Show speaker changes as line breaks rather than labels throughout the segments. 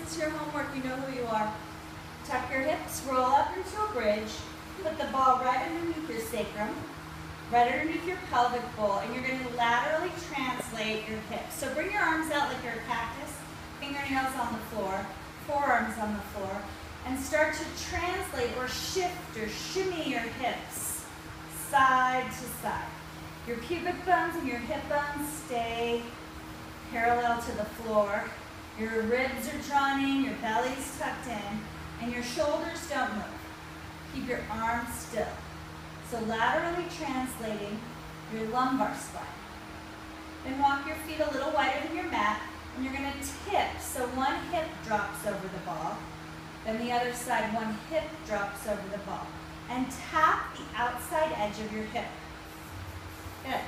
It's your homework, you know who you are. Tuck your hips, roll up into a bridge, put the ball right underneath your sacrum, right underneath your pelvic bowl, and you're going to laterally translate your hips. So bring your arms out like you're a cactus, fingernails on the floor, forearms on the floor, and start to translate or shift or shimmy your hips side to side. Your pubic bones and your hip bones stay parallel to the floor. Your ribs are drawn in, your belly's tucked in, and your shoulders don't move. Keep your arms still. So laterally translating your lumbar spine. Then walk your feet a little wider than your mat, and you're going to tip. So one hip drops over the ball, then the other side, one hip drops over the ball. And tap the outside edge of your hip. Good.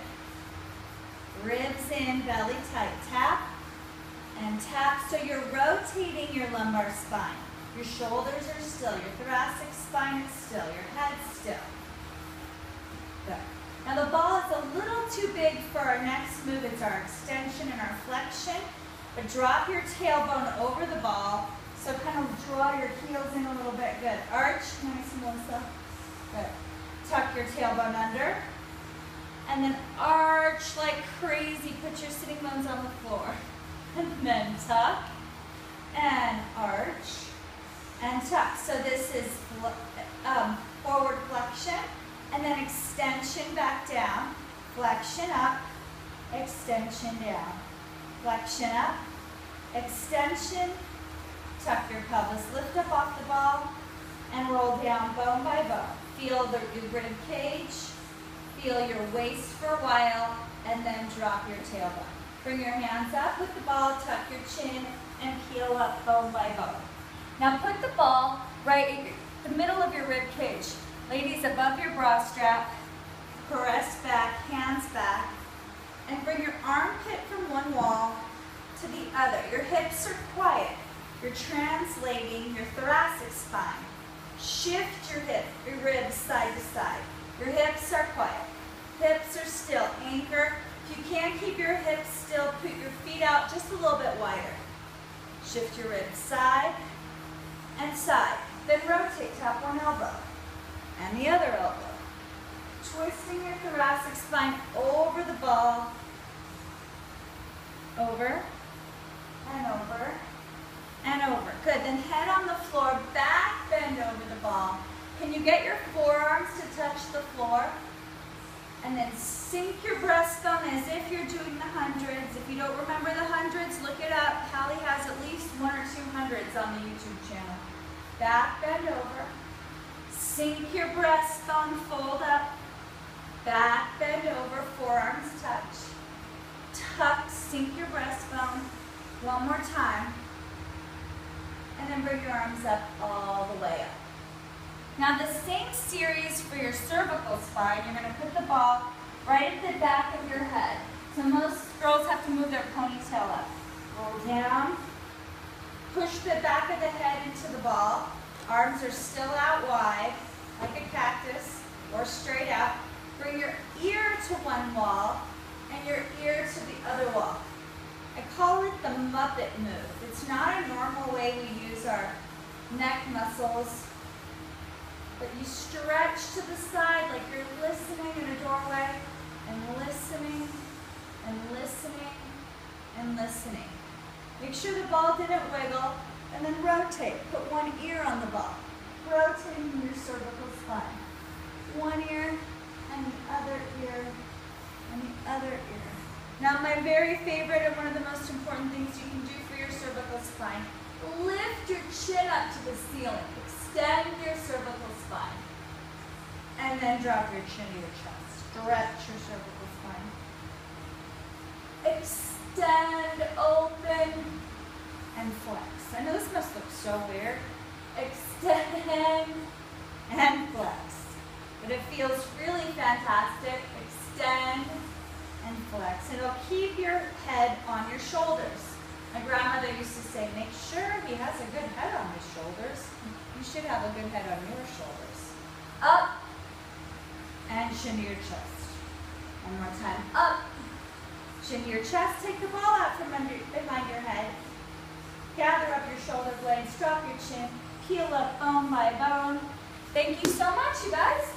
Ribs in, belly tight. Tap and tap. So you're rotating your lumbar spine. Your shoulders are still. Your thoracic spine is still. Your head's still. Good. Now the ball is a little too big for our next move. It's our extension and our flexion. But drop your tailbone over the ball. So kind of draw your heels in a little bit. Good. Arch. Nice, Melissa. Good. Tuck your tailbone under. And then arch like crazy. Put your sitting bones on the floor. And then tuck. And arch. And tuck. So this is forward flexion. And then extension back down. Flexion up. Extension down. Flexion up. Extension. Tuck your pelvis. Lift up off the ball. And roll down bone by bone. Feel your rib cage. Feel your waist for a while, and then drop your tailbone. Bring your hands up with the ball, tuck your chin, and peel up bone by bone. Now put the ball right in the middle of your rib cage. Ladies, above your bra strap, caress back, hands back, and bring your armpit from one wall to the other. Your hips are quiet. You're translating your thoracic spine. Shift your ribs side to side. Your hips are quiet. Hips are still. Anchor. If you can't keep your hips still, put your feet out just a little bit wider. Shift your ribs side and side. Then rotate. Tap one elbow and the other elbow. Twisting your thoracic spine over the ball. Over and over and over. Good. Then head on the floor. Back bend over the ball. Can you get your forearms to touch the floor? And then sink your breastbone as if you're doing the hundreds. If you don't remember the hundreds, look it up. Hallie has at least 1 or 2 hundreds on the YouTube channel. Back bend over. Sink your breastbone, fold up. Back bend over, forearms touch. Tuck, sink your breastbone. One more time. And then bring your arms up all the way up. Now the same series for your cervical spine, you're going to put the ball right at the back of your head. So most girls have to move their ponytail up. Roll down, push the back of the head into the ball. Arms are still out wide, like a cactus, or straight out. Bring your ear to one wall and your ear to the other wall. I call it the Muppet move. It's not a normal way we use our neck muscles. But you stretch to the side like you're listening in a doorway, and listening, and listening, and listening. Make sure the ball didn't wiggle, and then rotate. Put one ear on the ball. Rotating your cervical spine. One ear, and the other ear, and the other ear. Now my very favorite and one of the most important things you can do for your cervical spine, lift your chin up to the ceiling. Extend your cervical spine. And then drop your chin to your chest. Stretch your cervical spine. Extend, open, and flex. I know this must look so weird. Extend and flex. But it feels really fantastic. Extend and flex. It'll keep your head on your shoulders. My grandmother used to say, make sure he has a good head on his shoulders. You should have a good head on your shoulders. Up and chin to your chest. One more time. Up, chin to your chest. Take the ball out from behind your head. Gather up your shoulder blades, drop your chin, peel up bone by bone. Thank you so much, you guys.